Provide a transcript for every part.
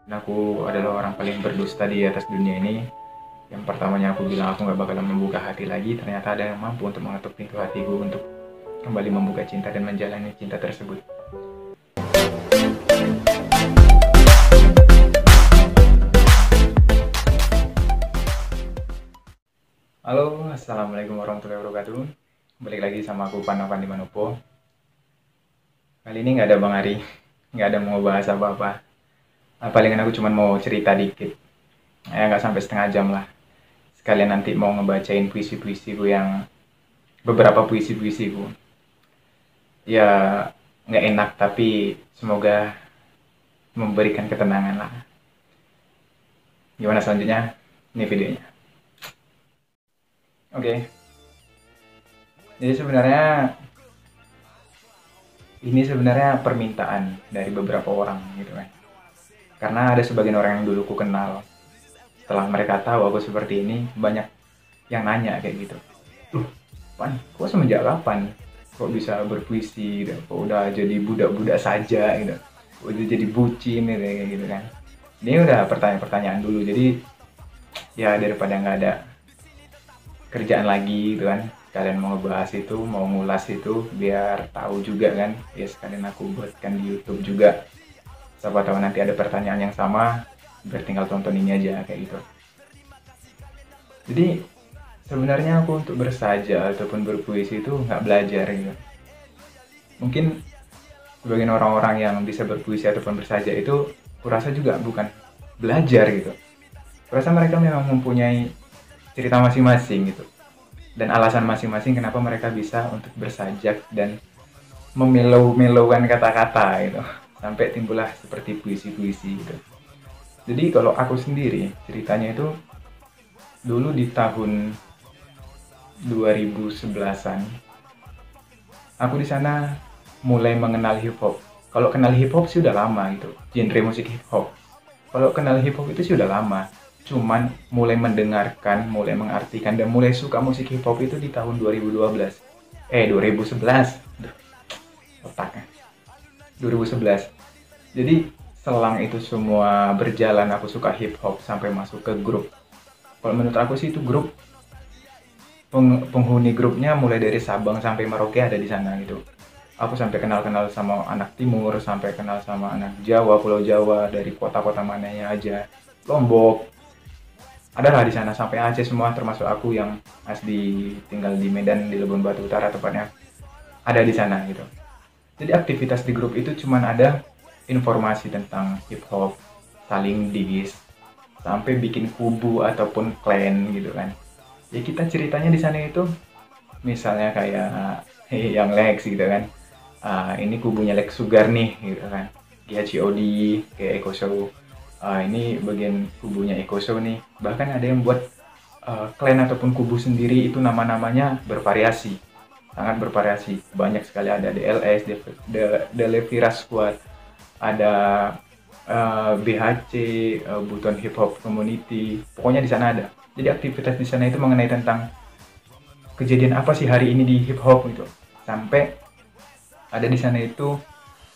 Dan aku adalah orang paling berdusta di atas dunia ini. Yang pertamanya aku bilang aku nggak bakalan membuka hati lagi, ternyata ada yang mampu untuk mengetuk pintu hatiku untuk kembali membuka cinta dan menjalani cinta tersebut. Halo, assalamualaikum warahmatullahi wabarakatuh. Balik lagi sama aku Panovan di Manopo. Kali ini nggak ada Bang Ari, nggak ada mau bahas apa-apa. Palingan aku cuma mau cerita dikit, ya nggak sampai setengah jam lah. Sekalian nanti mau ngebacain puisi-puisiku yang beberapa puisi-puisiku. Ya nggak enak tapi semoga memberikan ketenangan lah. Gimana selanjutnya? Ini videonya. Oke. Jadi ini sebenarnya permintaan dari beberapa orang gitu kan. Karena ada sebagian orang yang dulu ku kenal. Setelah mereka tahu aku seperti ini, banyak yang nanya kayak gitu. Loh, Pan, kok semenjak kapan? Kok bisa berpuisi gitu? Kok udah jadi budak-budak saja gitu? Kok udah jadi bucin gitu, kayak gitu kan? Ini udah pertanyaan-pertanyaan dulu, jadi ya daripada nggak ada kerjaan lagi gitu kan, kalian mau ngebahas itu, mau ngulas itu, biar tahu juga kan, ya sekalian aku buatkan di YouTube juga. Siapa tahu nanti ada pertanyaan yang sama, biar tinggal tonton ini aja kayak gitu. Jadi sebenarnya aku untuk bersaja ataupun berpuisi itu nggak belajar gitu. Mungkin sebagian orang-orang yang bisa berpuisi ataupun bersaja itu kurasa juga bukan belajar gitu. Kurasa mereka memang mempunyai cerita masing-masing gitu. Dan alasan masing-masing kenapa mereka bisa untuk bersajak dan memilau-milaukan kata-kata gitu. Sampai timbullah seperti puisi-puisi gitu. Jadi kalau aku sendiri ceritanya itu dulu di tahun 2011-an aku di sana mulai mengenal hip hop. Kalau kenal hip hop sih udah lama gitu, genre musik hip hop. Kalau kenal hip hop itu sih udah lama. Cuman mulai mendengarkan, mulai mengartikan dan mulai suka musik hip hop itu di tahun 2012. 2011. Duh, otaknya. 2011. Jadi selang itu semua berjalan aku suka hip hop sampai masuk ke grup. Kalau menurut aku sih itu grup penghuni grupnya mulai dari Sabang sampai Merauke ada di sana gitu. Aku sampai kenal-kenal sama anak Timur, sampai kenal sama anak Jawa, Pulau Jawa, dari kota-kota mananya aja. Lombok, adalah di sana sampai Aceh semua, termasuk aku yang asli tinggal di Medan, di Labuan Batu Utara tepatnya, ada di sana gitu. Jadi aktivitas di grup itu cuman ada informasi tentang hip hop, saling diss, sampai bikin kubu ataupun clan gitu kan. Ya kita ceritanya di sana itu misalnya kayak yang Lex gitu kan. Ini kubunya Lex Sugar nih gitu kan. GHCOD, kayak Echo Show. Ini bagian kubunya Echo Show nih. Bahkan ada yang buat clan ataupun kubu sendiri itu nama-namanya bervariasi. Sangat bervariasi. Banyak sekali, ada DLS, Delevira Squad, ada BHC, Buton Hip Hop Community. Pokoknya di sana ada. Jadi aktivitas di sana itu mengenai tentang kejadian apa sih hari ini di hip hop gitu. Sampai ada di sana itu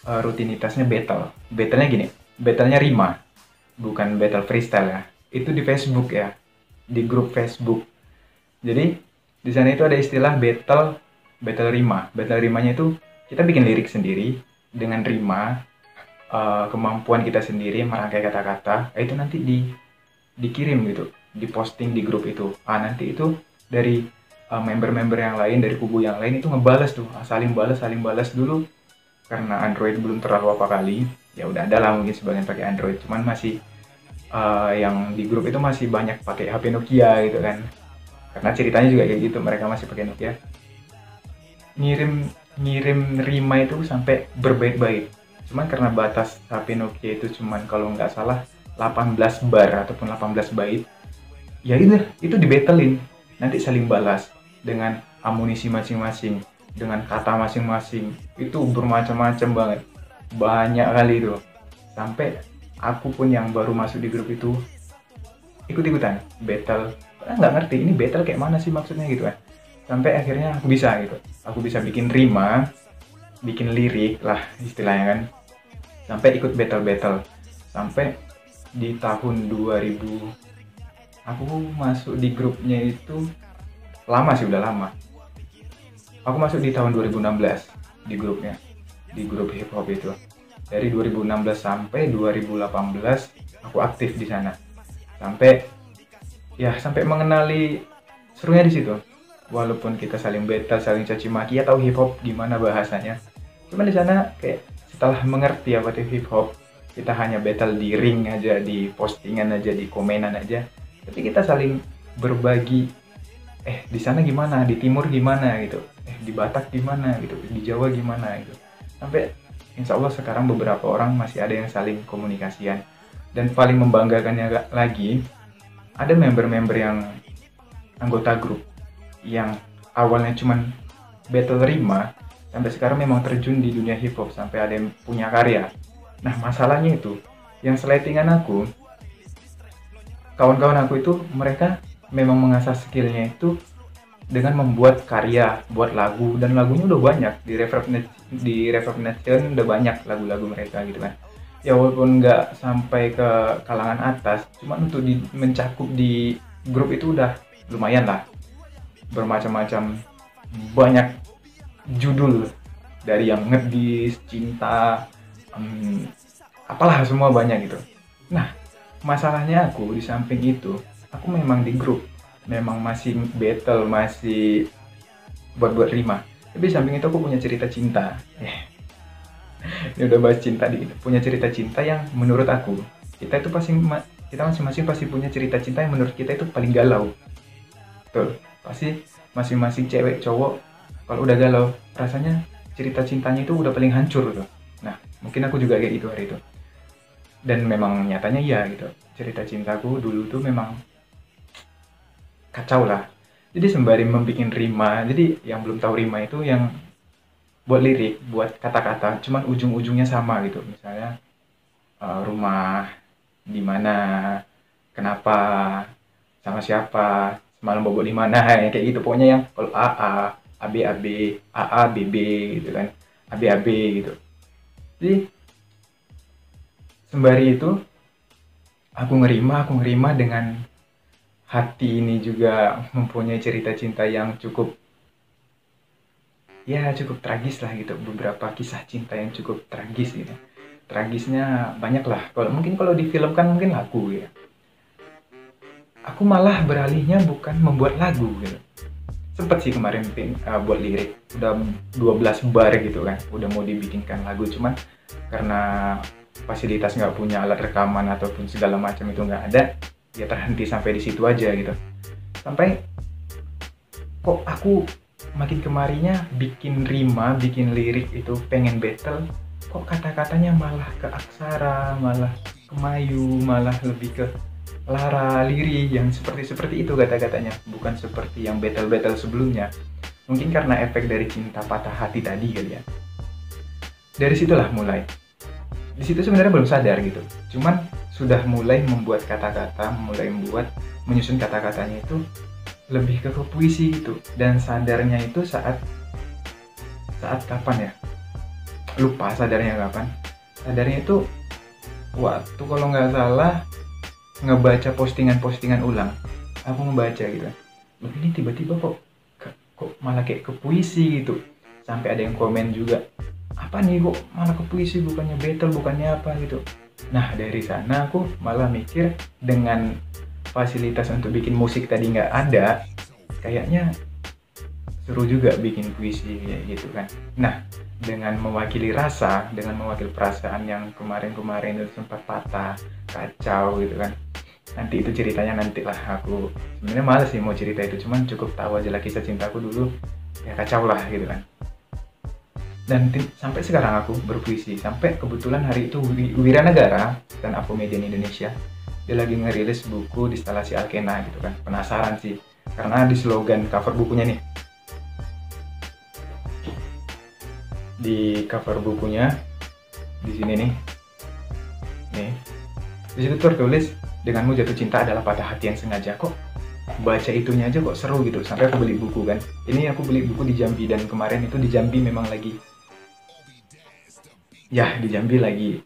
rutinitasnya battle. Battlenya gini, battlenya rima, bukan battle freestyle ya. Itu di Facebook ya, di grup Facebook. Jadi di sana itu ada istilah battle rima. Battle rimanya itu kita bikin lirik sendiri dengan rima, kemampuan kita sendiri merangkai kata-kata. Itu nanti dikirim gitu, diposting di grup itu. Nanti itu dari member-member yang lain, dari kubu yang lain itu ngebales tuh, saling balas dulu. Karena Android belum terlalu apa kali, ya udah ada lah mungkin sebagian pakai Android, cuman masih yang di grup itu masih banyak pakai HP Nokia gitu kan. Karena ceritanya juga kayak gitu, mereka masih pakai Nokia. Ngirim rima itu sampai berbait-bait. Cuman karena batas HP Nokia itu cuman kalau nggak salah 18 bar ataupun 18 bait, ya itu dibetelin, nanti saling balas dengan amunisi masing-masing, dengan kata masing-masing, itu bermacam-macam banget, banyak kali itu. Sampai aku pun yang baru masuk di grup itu ikut-ikutan battle, nggak ngerti ini battle kayak mana sih maksudnya gitu kan. Sampai akhirnya aku bisa bikin rima, bikin lirik lah istilahnya kan, sampai ikut battle-battle, sampai di tahun 2000. Aku masuk di grupnya itu lama sih, udah lama. Aku masuk di tahun 2016 di grupnya, di grup hip hop itu. Dari 2016 sampai 2018 aku aktif di sana. Sampai mengenali, serunya di situ. Walaupun kita saling battle, saling caci maki, ya tahu hip hop gimana bahasanya. Cuman di sana kayak setelah mengerti apa itu hip hop, kita hanya battle di ring aja, di postingan aja, di komenan aja. Tapi kita saling berbagi, di sana gimana, di timur gimana gitu, di Batak gimana gitu, di Jawa gimana gitu. Sampai insya Allah sekarang beberapa orang masih ada yang saling komunikasian. Dan paling membanggakannya lagi, ada member-member yang anggota grup yang awalnya cuman battle rima, sampai sekarang memang terjun di dunia hip hop, sampai ada yang punya karya. Nah masalahnya itu, yang seletingan aku, kawan-kawan aku itu mereka memang mengasah skillnya itu dengan membuat karya, buat lagu, dan lagunya udah banyak di Reverb Nation udah banyak lagu-lagu mereka gitu kan. Ya walaupun nggak sampai ke kalangan atas, cuma untuk mencakup di grup itu udah lumayan lah. Bermacam-macam, banyak judul, dari yang ngedis, cinta, apalah semua banyak gitu. Nah masalahnya aku di samping itu, aku memang di grup, memang masih battle, masih buat rima. Tapi di samping itu aku punya cerita cinta. Ini udah bahas cinta, punya cerita cinta yang menurut aku, kita masing-masing pasti punya cerita cinta yang menurut kita itu paling galau. Betul, pasti masing-masing cewek cowok kalau udah galau rasanya cerita cintanya itu udah paling hancur tuh. Nah mungkin aku juga kayak gitu hari itu, dan memang nyatanya iya gitu, cerita cintaku dulu tuh memang kacau lah. Jadi sembari membuat rima, jadi yang belum tahu rima itu yang buat lirik, buat kata-kata, cuman ujung-ujungnya sama gitu. Misalnya rumah di mana, kenapa, sama siapa, semalam bobo di mana, kayak gitu. Pokoknya yang kalau AA, ABAB, AABB gitu kan, ABAB gitu. Jadi sembari itu aku ngerima dengan hati ini juga mempunyai cerita cinta yang cukup tragis lah gitu. Beberapa kisah cinta yang cukup tragis gitu. Tragisnya banyak lah. Kalau difilmkan mungkin lagu ya. Aku malah beralihnya bukan membuat lagu gitu. Sempet sih kemarin buat lirik, udah 12 bar gitu kan, udah mau dibikinkan lagu, cuman karena fasilitas nggak punya alat rekaman ataupun segala macam itu nggak ada, ya terhenti sampai di situ aja gitu. Sampai kok aku makin kemarinya bikin rima, bikin lirik itu pengen battle, kok kata-katanya malah ke aksara, malah ke Melayu, malah lebih ke lara, liri, yang seperti itu kata-katanya, bukan seperti yang battle-battle sebelumnya. Mungkin karena efek dari cinta patah hati tadi kali ya. Dari situlah mulai. Di situ sebenarnya belum sadar gitu. Cuman sudah mulai membuat kata-kata, menyusun kata-katanya itu lebih ke puisi gitu. Dan sadarnya itu saat kapan ya? Lupa sadarnya kapan. Sadarnya itu waktu kalau nggak salah ngebaca postingan ulang. Aku ngebaca gitu. Loh, ini tiba-tiba kok malah kayak ke puisi gitu. Sampai ada yang komen juga, apa nih kok malah ke puisi, bukannya battle, bukannya apa gitu. Nah dari sana aku malah mikir, dengan fasilitas untuk bikin musik tadi nggak ada, kayaknya seru juga bikin puisi kayak gitu kan. Nah dengan mewakili rasa, dengan mewakili perasaan yang kemarin itu sempat patah, kacau gitu kan. Nanti itu ceritanya nantilah, aku sebenarnya males sih mau cerita itu, cuman cukup tahu aja lah kisah cintaku dulu, ya kacau lah gitu kan. Dan sampai sekarang aku berpuisi, sampai kebetulan hari itu Wiranegara dan Afromedian Indonesia, dia lagi ngerilis buku Distalasi Alkena gitu kan. Penasaran sih, karena di slogan cover bukunya nih, di cover bukunya di sini nih, di situ tertulis, denganmu jatuh cinta adalah patah hati yang sengaja. Kok baca itunya aja kok seru gitu, sampai aku beli buku kan. Ini aku beli buku di Jambi, dan kemarin itu di Jambi memang lagi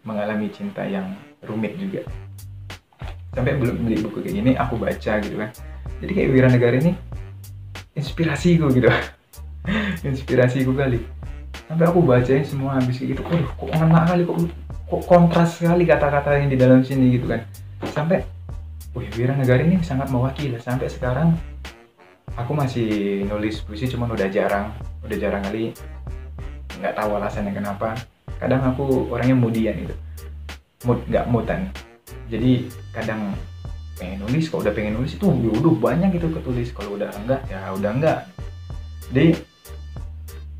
mengalami cinta yang rumit juga. Sampai belum beli buku kayak gini aku baca gitu kan. Jadi kayak Wiranegara ini inspirasiku gitu. Inspirasiku kali. Sampai aku bacain semua habis kayak gitu. Waduh, kok ngena kali, kok kontras sekali kata-kata yang di dalam sini gitu kan. Sampai wih, Wiranegara ini sangat mewakili. Sampai sekarang aku masih nulis puisi, cuman udah jarang kali. Nggak tahu alasannya kenapa. Kadang aku orangnya moodian gitu, nggak moodan. Jadi kadang pengen nulis, kalau udah pengen nulis itu udah banyak gitu ketulis, kalau udah enggak ya udah enggak. Jadi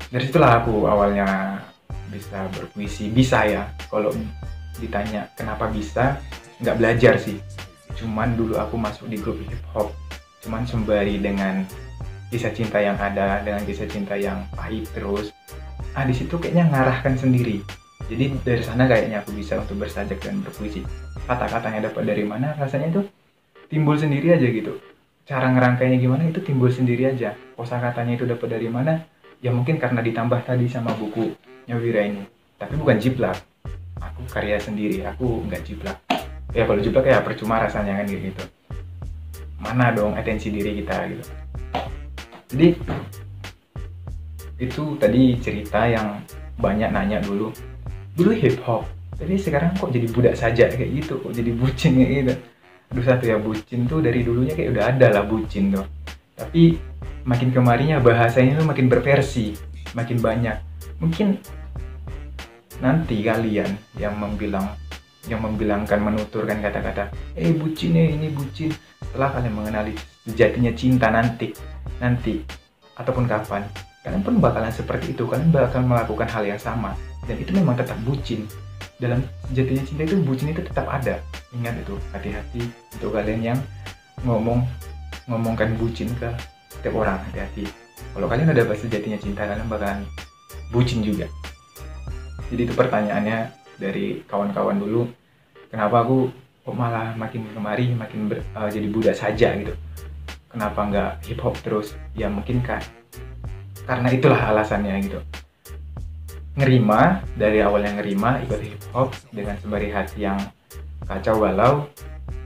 dari situlah aku awalnya bisa berpuisi. Bisa ya, kalau ditanya kenapa bisa, nggak belajar sih, cuman dulu aku masuk di grup hip hop, cuman sembari dengan kisah cinta yang ada, dengan kisah cinta yang pahit terus, di situ kayaknya ngarahkan sendiri. Jadi dari sana kayaknya aku bisa untuk bersajak dan berpuisi. Kata-katanya dapat dari mana, rasanya itu timbul sendiri aja gitu. Cara ngerangkainya gimana itu timbul sendiri aja. Kosakatanya itu dapat dari mana? Ya mungkin karena ditambah tadi sama bukunya Wira ini. Tapi bukan jiplak. Aku karya sendiri, aku nggak jiplak. Ya kalau jiplak ya percuma rasanya kan gitu. Mana dong atensi diri kita gitu. Jadi itu tadi cerita yang banyak nanya dulu hip hop, tapi sekarang kok jadi budak saja kayak gitu, kok jadi bucin kayak gitu. Aduh, satu ya, bucin tuh dari dulunya kayak udah ada lah bucin tuh, tapi makin kemarinya bahasanya tuh makin berversi, makin banyak. Mungkin nanti kalian yang membilangkan, menuturkan kata-kata bucin ini bucin, setelah kalian mengenali sejatinya cinta nanti ataupun kapan, kalian pun bakalan seperti itu. Kalian bakal melakukan hal yang sama, dan itu memang tetap bucin. Dalam sejatinya cinta itu, bucin itu tetap ada. Ingat itu, hati-hati untuk kalian yang ngomongkan bucin ke setiap orang. Hati-hati, kalau kalian udah dapat sejatinya cinta, kalian bakalan bucin juga. Jadi itu pertanyaannya dari kawan-kawan dulu, kenapa aku kok malah makin kemari jadi budak saja gitu, kenapa nggak hip hop terus? Ya mungkin karena itulah alasannya gitu. Ngerima, dari awalnya ngerima ikut hip hop dengan sembari hati yang kacau balau,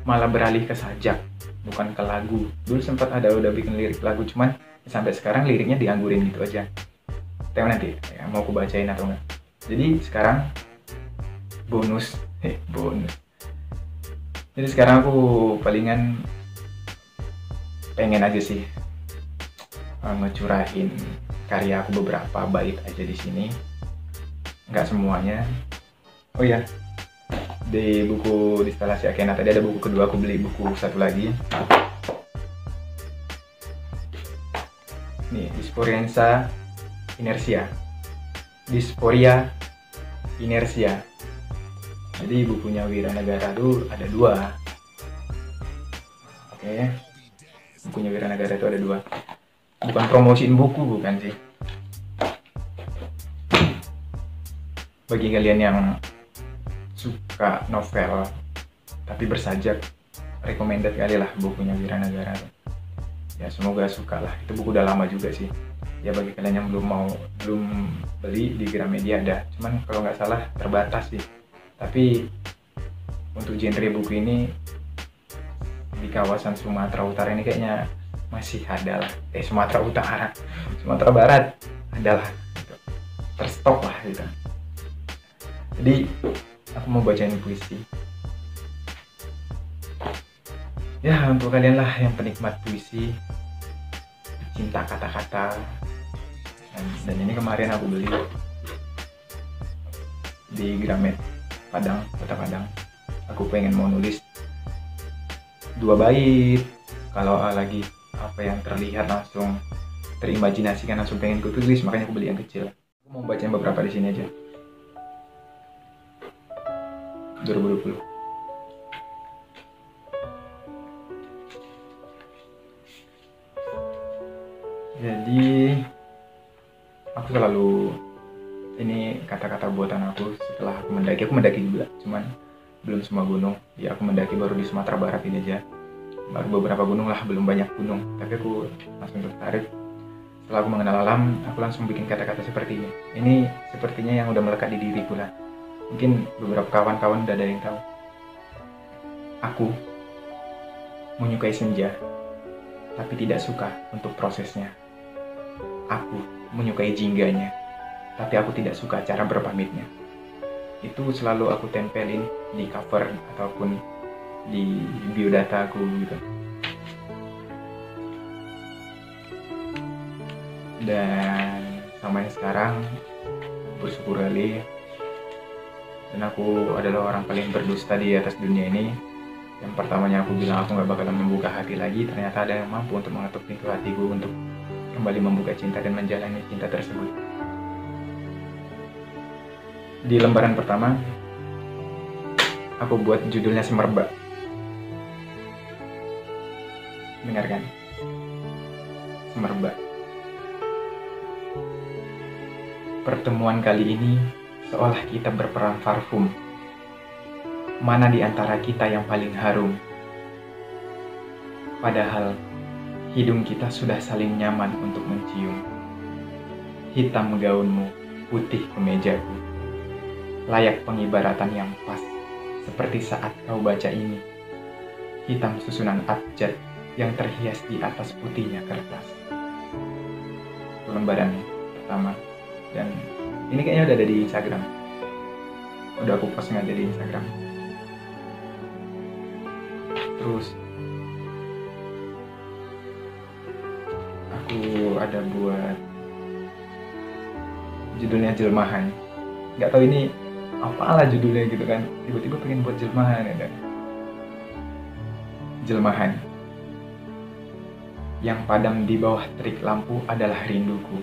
malah beralih ke sajak, bukan ke lagu. Dulu sempat udah bikin lirik lagu, cuman sampai sekarang liriknya dianggurin gitu aja. Tengok nanti ya, mau aku bacain atau enggak. Jadi sekarang bonus. Jadi sekarang aku palingan pengen aja sih ngecurahin karya aku, beberapa bait aja di sini, nggak semuanya. Oh ya, di buku Distalasi Akena tadi ada buku kedua, aku beli buku satu lagi. Nih, Dysphoria Inersia. Jadi bukunya Wiranegara tuh ada dua. Oke. Bukunya Wiranegara itu ada dua. Bukan promosiin buku, bukan sih. Bagi kalian yang suka novel tapi bersajak, recommended kali lah bukunya Wiranegara. Ya semoga suka lah. Itu buku udah lama juga sih. Ya bagi kalian yang belum beli, di Gramedia ada. Cuman kalau nggak salah terbatas sih. Tapi untuk genre buku ini di kawasan Sumatera Utara ini kayaknya masih ada lah. Sumatera Barat adalah gitu. Terstok lah gitu. Jadi aku mau bacain puisi. Ya untuk kalian lah yang penikmat puisi, cinta kata-kata, dan ini kemarin aku beli di Gramet Padang, Kota Padang. Aku pengen mau nulis 2 bait. Kalau lagi apa yang terlihat langsung terimajinasikan, langsung pengen ku tulis, makanya aku beli yang kecil. Aku mau bacain beberapa di sini aja. 2020. Jadi aku selalu, ini kata-kata buatan aku setelah aku mendaki juga, cuman belum semua gunung. Ya aku mendaki baru di Sumatera Barat ini aja, baru beberapa gunung lah, belum banyak gunung. Tapi aku langsung tertarik setelah aku mengenal alam. Aku langsung bikin kata-kata seperti ini. Ini sepertinya yang udah melekat di diriku lah. Mungkin beberapa kawan-kawan udah ada yang tahu. Aku menyukai senja, tapi tidak suka untuk prosesnya. Aku menyukai jingganya, tapi aku tidak suka cara berpamitnya. Itu selalu aku tempelin di cover ataupun di biodata aku gitu. Dan sampai sekarang bersyukur kali, dan aku adalah orang paling berdusta di atas dunia ini. Yang pertamanya aku bilang aku gak bakalan membuka hati lagi, ternyata ada yang mampu untuk mengetuk pintu hatiku untuk kembali membuka cinta dan menjalani cinta tersebut. Di lembaran pertama, aku buat judulnya Semerbak. Dengarkan. Semerbak. Pertemuan kali ini seolah kita berperan parfum. Mana di antara kita yang paling harum? Padahal hidung kita sudah saling nyaman untuk mencium. Hitam gaunmu, putih kemejaku. Layak pengibaratan yang pas, seperti saat kau baca ini. Hitam susunan abjad yang terhias di atas putihnya kertas. Itu lembaran pertama. Dan ini kayaknya udah ada di Instagram. Udah aku post aja di Instagram. Terus aku ada buat judulnya Jelmahan. Nggak tahu ini apalah judulnya gitu kan. Tiba-tiba pengen buat Jelmahan ya kan. Jelmahan. Yang padam di bawah terik lampu adalah rinduku.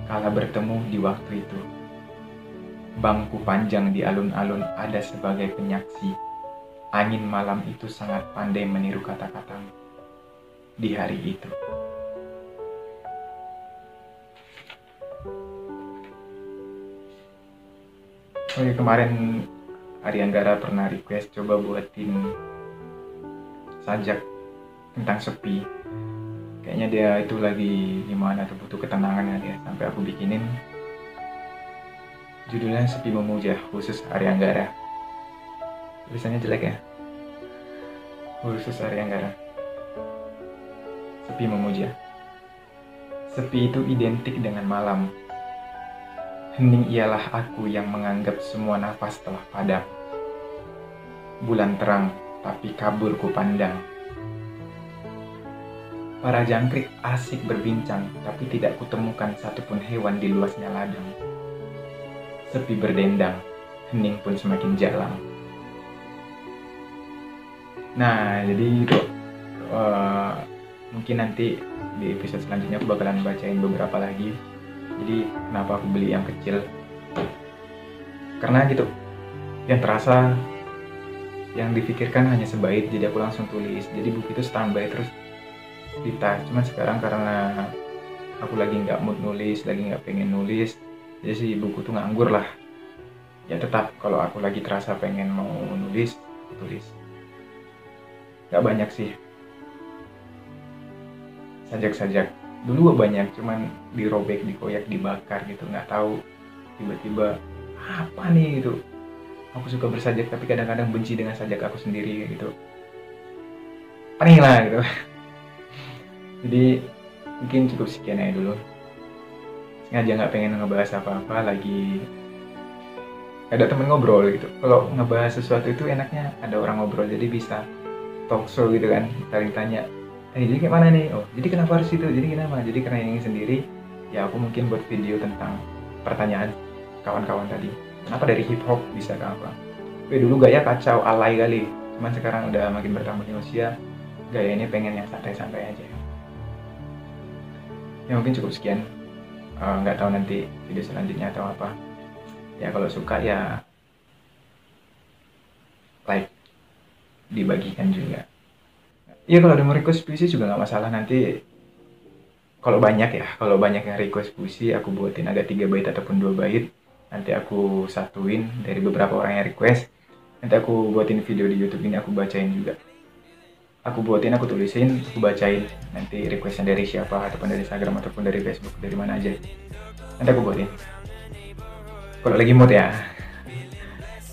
Kala bertemu di waktu itu. Bangku panjang di alun-alun ada sebagai penyaksi. Angin malam itu sangat pandai meniru kata-katamu di hari itu. Oke, kemarin Arianggara pernah request coba buatin sajak tentang sepi. Kayaknya dia itu lagi gimana tuh, butuh ketenangan ya dia, sampai aku bikinin judulnya Sepi Memuja khusus Arianggara. Tulisannya jelek ya, khusus Arianggara. Sepi memuja. Sepi itu identik dengan malam. Hening ialah aku yang menganggap semua nafas telah padam. Bulan terang, tapi kabur ku pandang. Para jangkrik asik berbincang, tapi tidak kutemukan satupun hewan di luasnya ladang. Sepi berdendang, hening pun semakin jalang. Nah, jadi itu mungkin nanti di episode selanjutnya aku bakalan bacain beberapa lagi. Jadi kenapa aku beli yang kecil? Karena gitu, yang terasa, yang dipikirkan hanya sebait, jadi aku langsung tulis. Jadi buku itu standby terus di tas. Cuman sekarang karena aku lagi nggak mood nulis, lagi nggak pengen nulis, jadi sih buku tuh nganggur lah. Ya tetap kalau aku lagi terasa pengen mau nulis, tulis. Gak banyak sih sajak-sajak. Dulu banyak, cuman dirobek, dikoyak, dibakar gitu. Nggak tahu, tiba-tiba apa nih gitu. Aku suka bersajak tapi kadang-kadang benci dengan sajak aku sendiri gitu. Paling lah gitu. Jadi mungkin cukup sekian aja dulu. Sengaja nggak pengen ngebahas apa-apa, lagi ada temen ngobrol gitu. Kalau ngebahas sesuatu itu enaknya ada orang ngobrol, jadi bisa talk show gitu kan, saling tanya, jadi kayak mana nih? Oh, jadi kenapa harus itu? Jadi kenapa? Jadi karena ini sendiri, ya aku mungkin buat video tentang pertanyaan kawan-kawan tadi. Kenapa dari hip hop bisa ke apa? Dulu gaya kacau, alay kali. Cuman sekarang udah makin bertambahnya usia, gaya ini pengen yang santai-santai aja. Ya mungkin cukup sekian. Nggak tahu nanti video selanjutnya atau apa. Ya kalau suka ya like, dibagikan juga. Iya, kalau ada mau request puisi juga nggak masalah. Nanti kalau banyak yang request puisi, aku buatin agak 3 bait ataupun 2 bait. Nanti aku satuin dari beberapa orang yang request. Nanti aku buatin video di YouTube ini, aku bacain juga. Aku buatin, aku tulisin, aku bacain. Nanti requestnya dari siapa, ataupun dari Instagram ataupun dari Facebook, dari mana aja. Nanti aku buatin. Kalau lagi mood ya.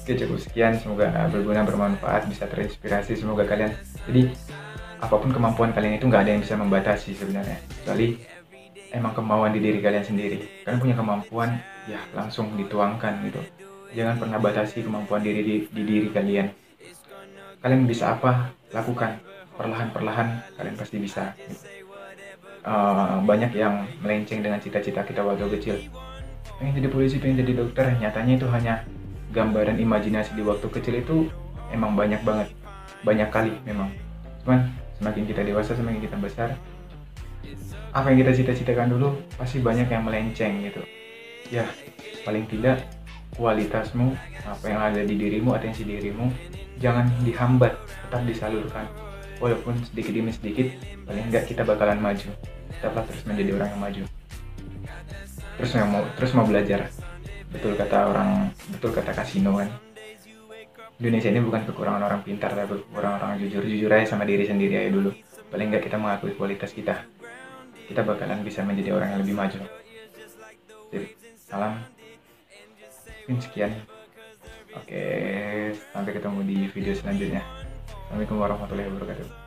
Oke, cukup sekian. Semoga berguna, bermanfaat, bisa terinspirasi. Semoga kalian jadi apapun kemampuan kalian itu nggak ada yang bisa membatasi sebenarnya, kecuali emang kemauan di diri kalian sendiri. Kalian punya kemampuan, ya langsung dituangkan gitu. Jangan pernah batasi kemampuan di diri kalian. Kalian bisa apa, lakukan. Perlahan-perlahan kalian pasti bisa gitu. Banyak yang melenceng dengan cita-cita kita waktu kecil. Pengen jadi polisi, pengen jadi dokter, nyatanya itu hanya gambaran imajinasi di waktu kecil. Itu emang banyak banget, banyak kali memang. Cuman semakin kita dewasa, semakin kita besar, apa yang kita cita-citakan dulu pasti banyak yang melenceng gitu. Ya, paling tidak kualitasmu, apa yang ada di dirimu, atensi dirimu, jangan dihambat, tetap disalurkan. Walaupun sedikit demi sedikit, paling enggak kita bakalan maju. Tetaplah terus menjadi orang yang maju. Terus mau belajar. Betul kata Kasino kan. Indonesia ini bukan kekurangan orang pintar, tapi kekurangan orang jujur. Jujur aja sama diri sendiri aja dulu. Paling enggak kita mengakui kualitas kita. Kita bakalan bisa menjadi orang yang lebih maju. Sip. Salam. Mungkin sekian. Oke, sampai ketemu di video selanjutnya. Assalamualaikum warahmatullahi wabarakatuh.